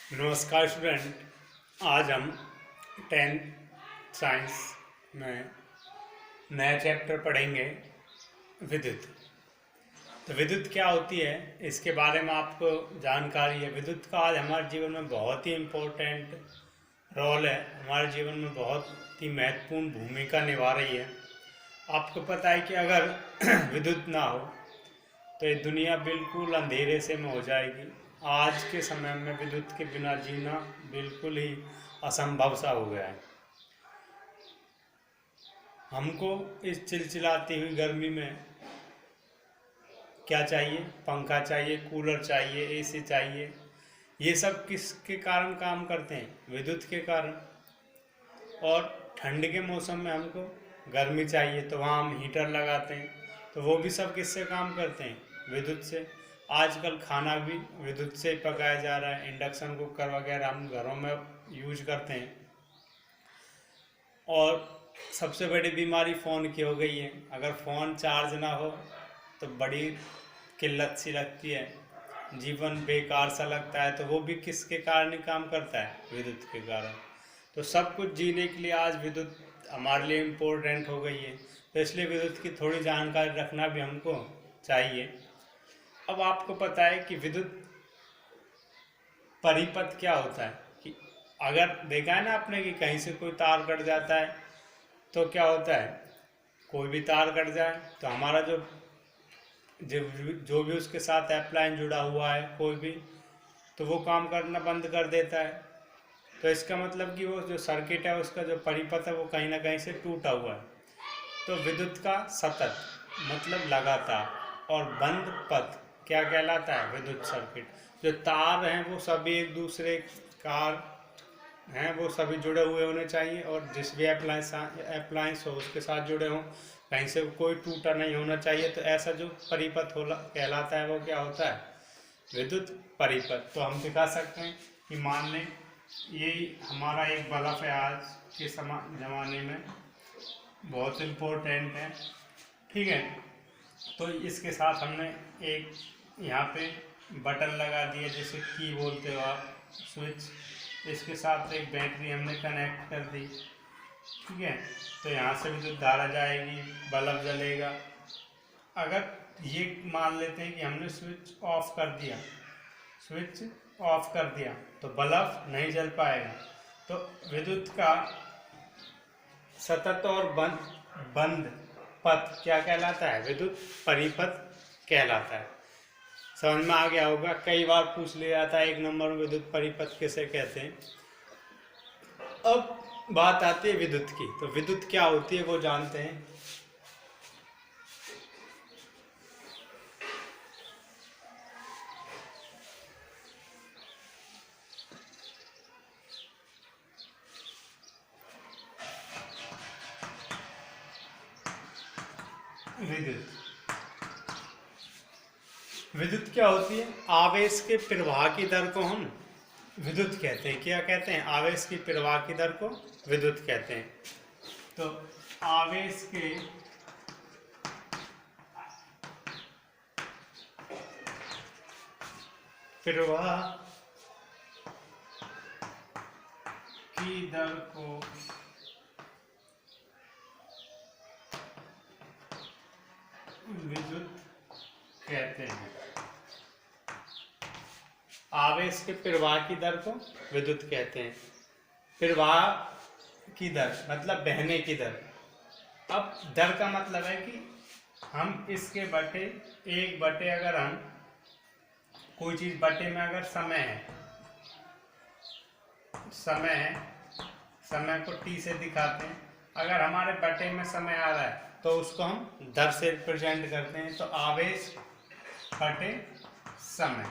नमस्कार स्टूडेंट। आज हम 10th साइंस में नया चैप्टर पढ़ेंगे, विद्युत। तो विद्युत क्या होती है इसके बारे में आपको जानकारी है। विद्युत का आज हमारे जीवन में बहुत ही इम्पोर्टेंट रोल है, हमारे जीवन में बहुत ही महत्वपूर्ण भूमिका निभा रही है। आपको पता है कि अगर विद्युत ना हो तो ये दुनिया बिल्कुल अंधेरे से में हो जाएगी। आज के समय में विद्युत के बिना जीना बिल्कुल ही असंभव सा हो गया है। हमको इस चिलचिलाती हुई गर्मी में क्या चाहिए? पंखा चाहिए, कूलर चाहिए, एसी चाहिए। ये सब किसके कारण काम करते हैं? विद्युत के कारण। और ठंड के मौसम में हमको गर्मी चाहिए तो वहाँ हम हीटर लगाते हैं, तो वो भी सब किससे काम करते हैं? विद्युत से। आजकल खाना भी विद्युत से ही पकाया जा रहा है। इंडक्शन कुकर वगैरह हम घरों में यूज करते हैं। और सबसे बड़ी बीमारी फ़ोन की हो गई है। अगर फ़ोन चार्ज ना हो तो बड़ी किल्लत सी लगती है, जीवन बेकार सा लगता है। तो वो भी किसके कारण ही काम करता है? विद्युत के कारण। तो सब कुछ जीने के लिए आज विद्युत हमारे लिए इम्पोर्टेंट हो गई है, तो इसलिए विद्युत की थोड़ी जानकारी रखना भी हमको चाहिए। अब आपको पता है कि विद्युत परिपथ क्या होता है? कि अगर देखा है ना आपने कि कहीं से कोई तार कट जाता है तो क्या होता है? कोई भी तार कट जाए तो हमारा जो भी उसके साथ अप्लायंस जुड़ा हुआ है कोई भी, तो वो काम करना बंद कर देता है। तो इसका मतलब कि वो जो सर्किट है उसका जो परिपथ है वो कहीं ना कहीं से टूटा हुआ है। तो विद्युत का सतत मतलब लगातार और बंद पथ क्या कहलाता है? विद्युत सर्किट। जो तार हैं वो सभी एक दूसरे कार हैं वो सभी जुड़े हुए होने चाहिए, और जिस भी अप्लायंस हो उसके साथ जुड़े हों, कहीं से कोई टूटा नहीं होना चाहिए। तो ऐसा जो परिपथ हो कहलाता है वो क्या होता है? विद्युत परिपथ। तो हम दिखा सकते हैं कि मान लें यही हमारा एक बल्ब है, आज के ज़माने में बहुत इम्पोर्टेंट है, ठीक है। तो इसके साथ हमने एक यहाँ पे बटन लगा दिया, जैसे की बोलते हो आप, स्विच। इसके साथ एक बैटरी हमने कनेक्ट कर दी, ठीक है। तो यहाँ से विद्युत धारा जाएगी, बल्ब जलेगा। अगर ये मान लेते हैं कि हमने स्विच ऑफ कर दिया तो बल्ब नहीं जल पाएगा। तो विद्युत का सतत और बंद पथ क्या कहलाता है? विद्युत परिपथ कहलाता है। समझ में आ गया होगा। कई बार पूछ लिया जाता है 1 नंबर में विद्युत परिपथ किसे कहते हैं। अब बात आती है विद्युत की। तो विद्युत क्या होती है वो जानते हैं। विद्युत क्या होती है? आवेश के प्रवाह की दर को हम विद्युत कहते हैं। क्या कहते हैं? आवेश की प्रवाह की दर को विद्युत कहते हैं। तो आवेश के प्रवाह की दर को विद्युत कहते हैं। आवेश के प्रवाह की दर को विद्युत कहते हैं। प्रवाह की दर मतलब बहने की दर। अब दर का मतलब है कि हम इसके बटे एक बटे, अगर हम कोई चीज बटे में अगर समय है, समय को टी से दिखाते हैं। अगर हमारे बटे में समय आ रहा है तो उसको हम दर से रिप्रेजेंट करते हैं। तो आवेश बटे समय,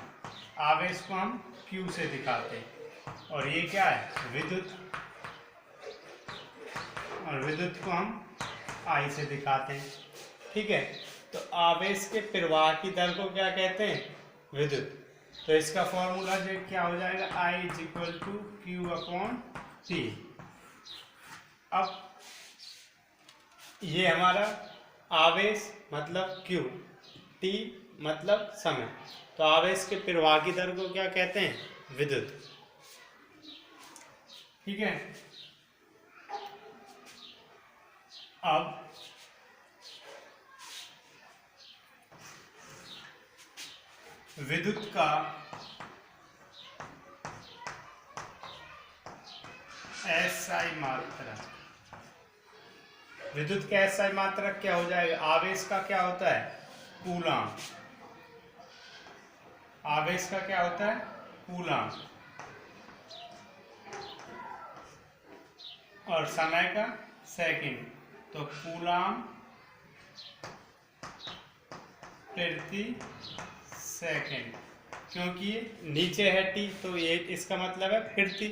आवेश को हम Q से दिखाते हैं। और ये क्या है? विद्युत। और विद्युत को हम I से दिखाते हैं, ठीक है। तो आवेश के प्रवाह की दर को क्या कहते हैं? विद्युत। तो इसका फॉर्मूला जो क्या हो जाएगा? I = Q/T। अब ये हमारा आवेश मतलब Q, T मतलब समय। तो आवेश के प्रवाह की दर को क्या कहते हैं? विद्युत। ठीक है। अब विद्युत का एसआई मात्रक, विद्युत का एसआई मात्रक क्या हो जाएगा? आवेश का क्या होता है? कूलाम। आवेश का क्या होता है? कूलाम। और समय का सेकंड, तो कूलाम प्रति सेकंड। क्योंकि ये नीचे है टी, तो ये इसका मतलब है प्रति।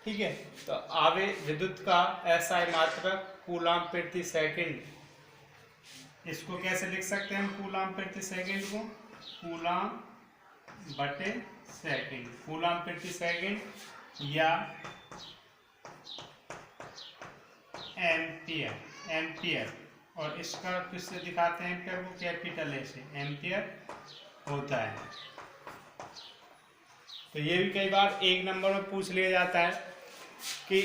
ठीक है, तो आवेश विद्युत का एसआई मात्रक कूलाम प्रति सेकंड, इसको कैसे लिख सकते हैं हम? कूलाम प्रति सेकंड को कूलाम बटे सेकंड, कूलाम प्रति सेकंड या एम्पियर, एम्पियर। और इसका किससे दिखाते हैं एम्पियर को? कैपिटल ए से एम्पियर होता है। तो ये भी कई बार एक नंबर में पूछ लिया जाता है कि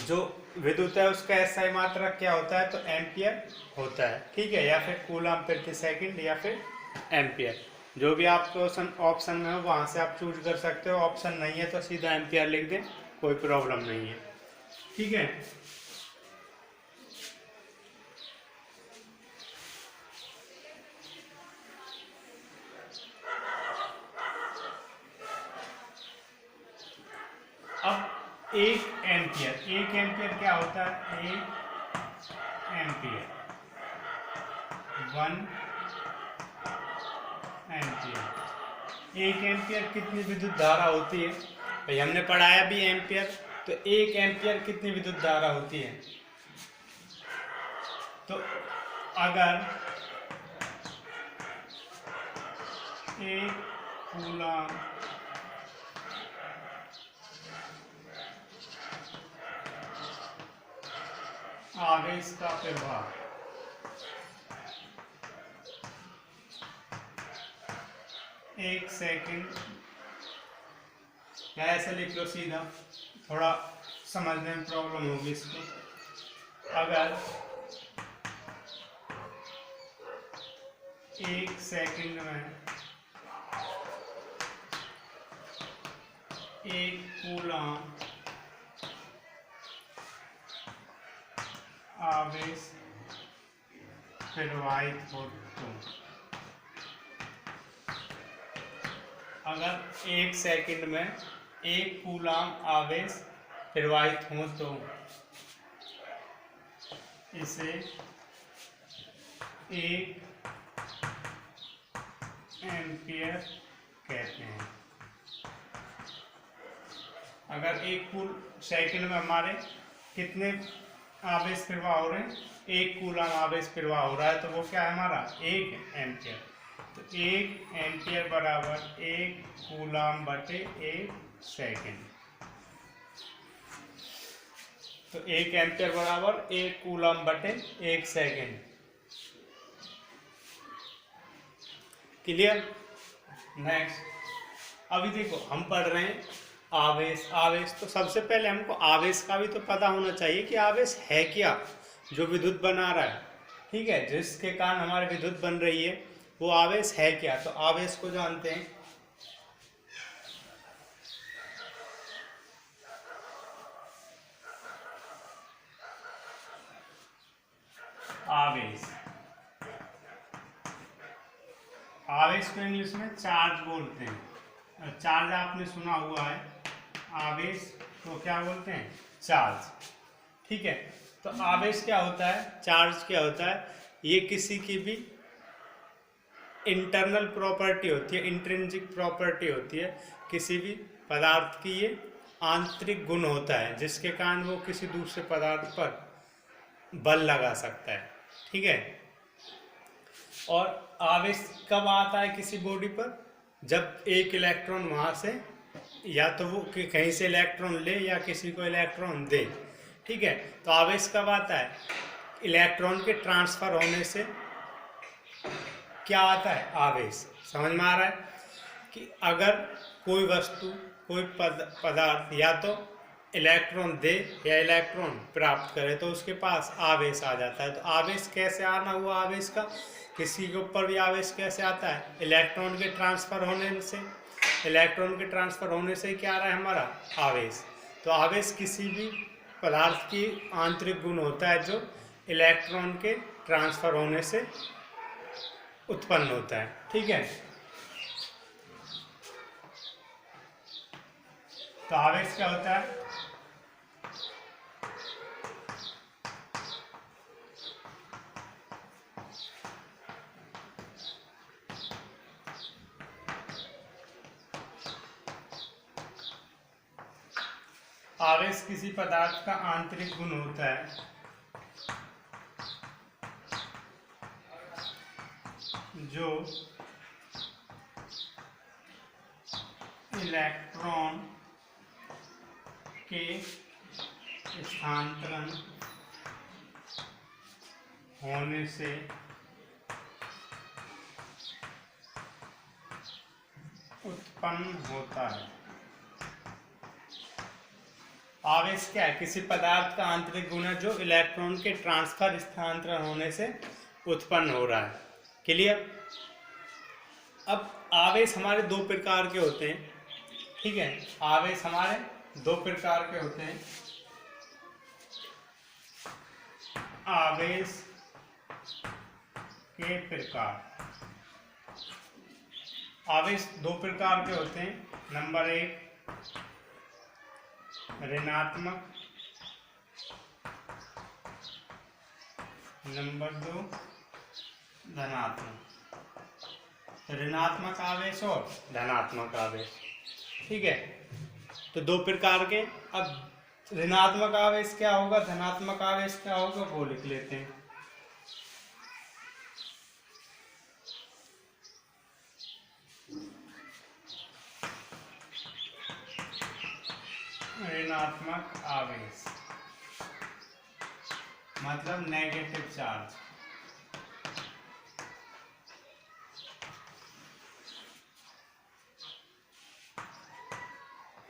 जो विद्युत है उसका एसआई मात्रक क्या होता है? तो एम्पियर होता है। ठीक है, या फिर कूलाम प्रति सेकंड या फिर एम्पियर, जो भी आपको ऑप्शन में हो वहां से आप चूज कर सकते हो। ऑप्शन नहीं है तो सीधा एम्पियर लिख दें, कोई प्रॉब्लम नहीं है। ठीक है, अब एक एम्पियर क्या होता है? एक एम्पियर, 1 एम्पियर। एक एम्पियर कितनी विद्युत धारा होती है? भाई हमने पढ़ाया भी एम्पियर, तो एक एम्पियर कितनी विद्युत धारा होती है? तो अगर एक कूलाम आवेश का प्रभाव एक सेकंड, या ऐसे लिख लो सीधा, थोड़ा समझने में प्रॉब्लम होगी इसको। अगर एक सेकंड में एक कूलाम आवेश प्रवाहित हो, तो अगर एक सेकंड में एक कूलाम आवेश प्रवाहित हो तो इसे एक एम्पियर कहते हैं। अगर एक सेकंड में हमारे कितने आवेश प्रवाह हो रहे हैं? एक कूलाम आवेश प्रवाह हो रहा है, तो वो क्या है हमारा? एक एम्पियर। तो एक एम्पियर बराबर एक कूलाम बटे एक सेकंड। तो एक एम्पियर बराबर एक कूलाम बटे एक सेकंड। क्लियर? नेक्स्ट, अभी देखो हम पढ़ रहे हैं आवेश। आवेश तो सबसे पहले हमको आवेश का भी तो पता होना चाहिए कि आवेश है क्या जो विद्युत बना रहा है। ठीक है, जिसके कारण हमारी विद्युत बन रही है वो आवेश है क्या? तो आवेश को जानते हैं, आवेश, आवेश को इंग्लिश में चार्ज बोलते हैं। चार्ज आपने सुना हुआ है, आवेश को क्या बोलते हैं? चार्ज। ठीक है, तो आवेश क्या होता है? चार्ज क्या होता है? ये किसी की भी इंटरनल प्रॉपर्टी होती है, इंट्रिंसिक प्रॉपर्टी होती है किसी भी पदार्थ की। ये आंतरिक गुण होता है जिसके कारण वो किसी दूसरे पदार्थ पर बल लगा सकता है। ठीक है, और आवेश कब आता है किसी बॉडी पर? जब एक इलेक्ट्रॉन वहाँ से, या तो वो कहीं से इलेक्ट्रॉन ले या किसी को इलेक्ट्रॉन दे। ठीक है, तो आवेश कब आता है? इलेक्ट्रॉन के ट्रांसफर होने से क्या आता है? आवेश। समझ में आ रहा है कि अगर कोई वस्तु, कोई पदार्थ या तो इलेक्ट्रॉन दे या इलेक्ट्रॉन प्राप्त करे तो उसके पास आवेश आ जाता है। तो आवेश कैसे आना हुआ आवेश का, किसी के ऊपर भी आवेश कैसे आता है, इलेक्ट्रॉन के ट्रांसफर होने से। इलेक्ट्रॉन के ट्रांसफर होने से क्या आ रहा है हमारा आवेश। तो आवेश किसी भी पदार्थ की आंतरिक गुण होता है जो इलेक्ट्रॉन के ट्रांसफर होने से उत्पन्न होता है। ठीक है, तो आवेश क्या होता है, आवेश किसी पदार्थ का आंतरिक गुण होता है जो इलेक्ट्रॉन के स्थानांतरण होने से उत्पन्न होता है। आवेश क्या है, किसी पदार्थ का आंतरिक गुण है जो इलेक्ट्रॉन के ट्रांसफर स्थानांतरण होने से उत्पन्न हो रहा है। क्लियर। अब आवेश हमारे दो प्रकार के होते हैं। ठीक है, आवेश हमारे दो प्रकार के होते हैं। आवेश के प्रकार, आवेश दो प्रकार के होते हैं। नंबर 1 ऋणात्मक, नंबर 2 धनात्मक। ऋणात्मक आवेश और धनात्मक आवेश। ठीक है, तो दो प्रकार के। अब ऋणात्मक आवेश क्या होगा, धनात्मक आवेश क्या होगा, वो लिख लेते हैं। ऋणात्मक आवेश मतलब नेगेटिव चार्ज।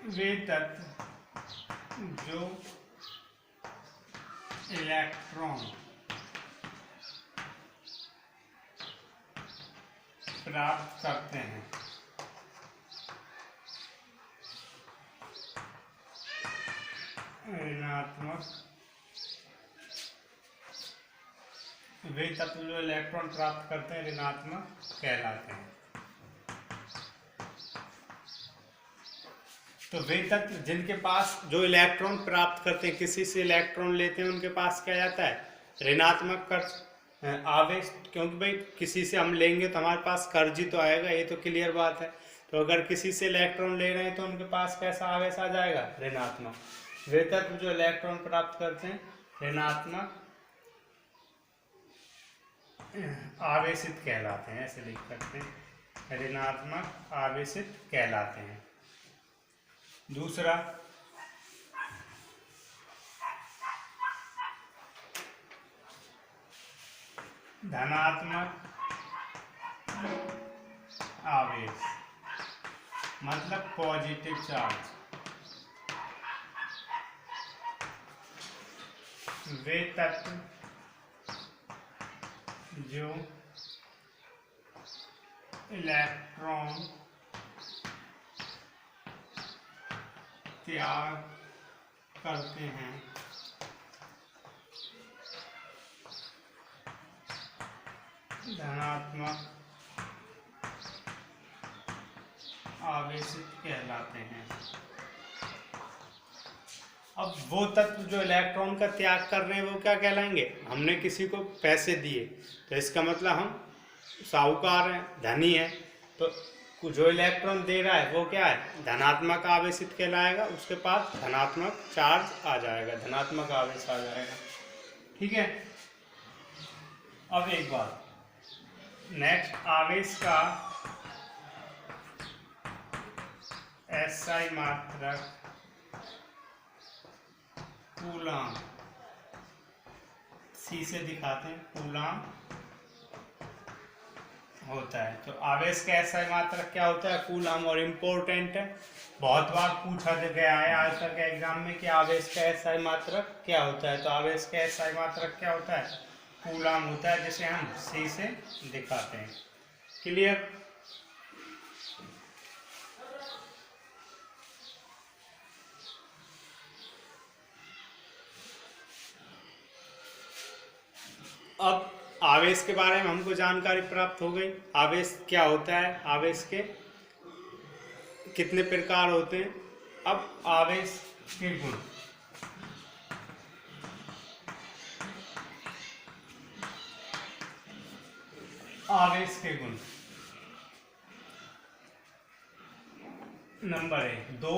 वे तत्व जो इलेक्ट्रॉन प्राप्त करते हैं ऋणात्मक, वे तत्व जो इलेक्ट्रॉन प्राप्त करते हैं ऋणात्मक कहलाते हैं। तो वे तत्व जिनके पास जो इलेक्ट्रॉन प्राप्त करते हैं, किसी से इलेक्ट्रॉन लेते हैं, उनके पास क्या जाता है ऋणात्मक कर्ज आवेश। क्योंकि भाई किसी से हम लेंगे तो हमारे पास कर्ज ही तो आएगा, ये तो क्लियर बात है। तो अगर किसी से इलेक्ट्रॉन ले रहे हैं तो उनके पास कैसा आवेश आ जाएगा, ऋणात्मक। वे तत्व जो इलेक्ट्रॉन प्राप्त करते हैं ऋणात्मक आवेशित कहलाते हैं, ऐसे लिख सकते हैं, ऋणात्मक आवेशित कहलाते हैं। दूसरा धनात्मक आवेश मतलब पॉजिटिव चार्ज। वे तत्व जो इलेक्ट्रॉन त्याग करते हैं धनात्मक आवेशित कहलाते हैं। अब वो तत्व जो इलेक्ट्रॉन का त्याग कर रहे हैं वो क्या कहलाएंगे, हमने किसी को पैसे दिए तो इसका मतलब हम साहूकार हैं, धनी है, तो जो इलेक्ट्रॉन दे रहा है वो क्या है धनात्मक आवेशित कहलाएगा, उसके पास धनात्मक चार्ज आ जाएगा, धनात्मक आवेश आ जाएगा। ठीक है। अब एक बात नेक्स्ट, आवेश का एसआई मात्रक कूलाम, सी से दिखाते हैं, कूलाम होता है। तो आवेश का एसआई मात्रक क्या होता है? कूलम। और इम्पोर्टेंट है, बहुत बार पूछा गया है आज तक एग्जाम में कि आवेश का एसआई मात्रक क्या होता है। तो आवेश का एसआई मात्रक क्या होता है? कूलम होता है, जिसे हम सी से दिखाते हैं। क्लियर? अब आवेश के बारे में हमको जानकारी प्राप्त हो गई। आवेश क्या होता है, आवेश के कितने प्रकार होते हैं। अब आवेश के गुण। आवेश के गुण नंबर 1, 2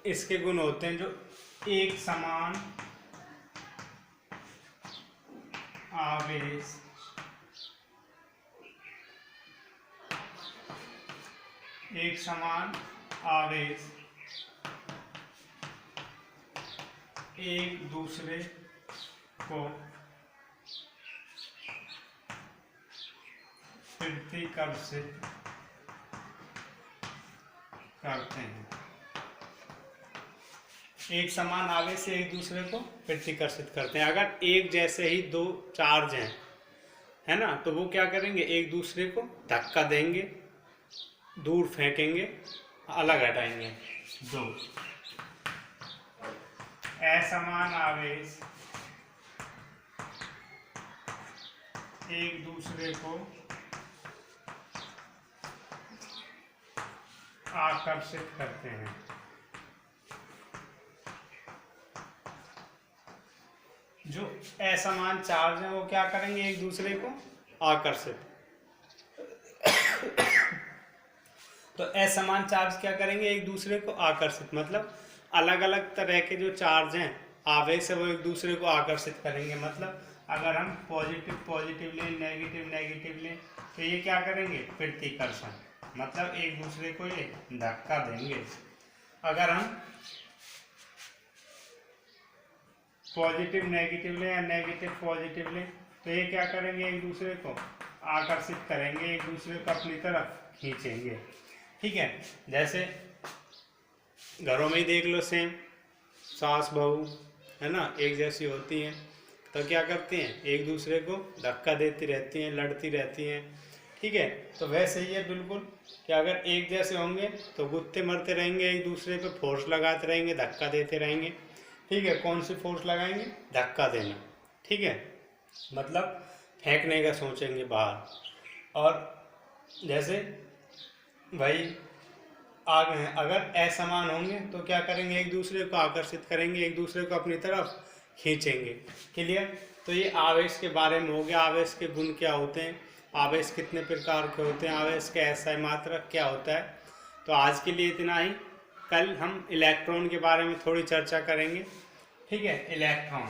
इसके गुण होते हैं जो एक समान आवेश एक समान आवेश एक दूसरे को प्रतिकर्षित करते हैं। एक समान आवेश से एक दूसरे को प्रतिकर्षित करते हैं। अगर एक जैसे ही दो चार्ज हैं, है ना, तो वो क्या करेंगे? एक दूसरे को धक्का देंगे, दूर फेंकेंगे, अलग हटाएंगे। दो असमान आवेश एक दूसरे को आकर्षित करते हैं। जो असमान चार्ज है वो क्या करेंगे? एक दूसरे को आकर्षित। तो असमान चार्ज क्या करेंगे? एक दूसरे को आकर्षित, मतलब अलग अलग तरह के जो चार्ज हैं आवेश है वो एक दूसरे को आकर्षित करेंगे। मतलब अगर हम पॉजिटिव पॉजिटिव लें, नेगेटिव नेगेटिव लें, तो ये क्या करेंगे? प्रतिकर्षण, मतलब एक दूसरे को ये धक्का देंगे। अगर हम पॉजिटिव नेगेटिव लें या नेगेटिव पॉजिटिव लें, तो ये क्या करेंगे? एक दूसरे को आकर्षित करेंगे, एक दूसरे को अपनी तरफ खींचेंगे। ठीक है, जैसे घरों में ही देख लो, सेम सास बहू है ना, एक जैसी होती हैं, तो क्या करती हैं? एक दूसरे को धक्का देती रहती हैं, लड़ती रहती हैं। ठीक है, तो वैसे ही है बिल्कुल कि अगर एक जैसे होंगे तो गुत्ते मरते रहेंगे, एक दूसरे पे फोर्स लगाते रहेंगे, धक्का देते रहेंगे। ठीक है, कौन सी फोर्स लगाएंगे? धक्का देना। ठीक है, मतलब फेंकने का सोचेंगे बाहर। और जैसे भाई आग हैं, अगर असमान होंगे तो क्या करेंगे? एक दूसरे को आकर्षित करेंगे, एक दूसरे को अपनी तरफ खींचेंगे। क्लियर? तो ये आवेश के बारे में हो गया। आवेश के गुण क्या होते हैं, आवेश कितने प्रकार के होते हैं, आवेश का एसआई मात्रक क्या होता है। तो आज के लिए इतना ही। कल हम इलेक्ट्रॉन के बारे में थोड़ी चर्चा करेंगे। ठीक है, इलेक्ट्रॉन,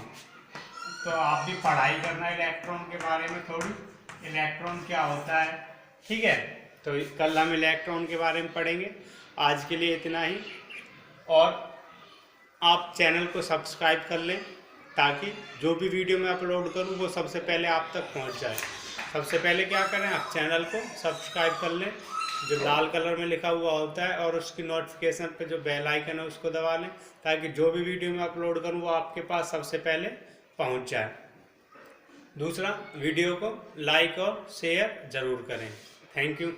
तो आप भी पढ़ाई करना इलेक्ट्रॉन के बारे में थोड़ी, इलेक्ट्रॉन क्या होता है। ठीक है, तो कल हम इलेक्ट्रॉन के बारे में पढ़ेंगे। आज के लिए इतना ही। और आप चैनल को सब्सक्राइब कर लें ताकि जो भी वीडियो मैं अपलोड करूं वो सबसे पहले आप तक पहुंच जाए। सबसे पहले क्या करें? आप चैनल को सब्सक्राइब कर लें, जो लाल कलर में लिखा हुआ होता है, और उसकी नोटिफिकेशन पे जो बेल आइकन है उसको दबा लें, ताकि जो भी वीडियो मैं अपलोड करूं वो आपके पास सबसे पहले पहुंच जाए। दूसरा, वीडियो को लाइक और शेयर ज़रूर करें। Thank you.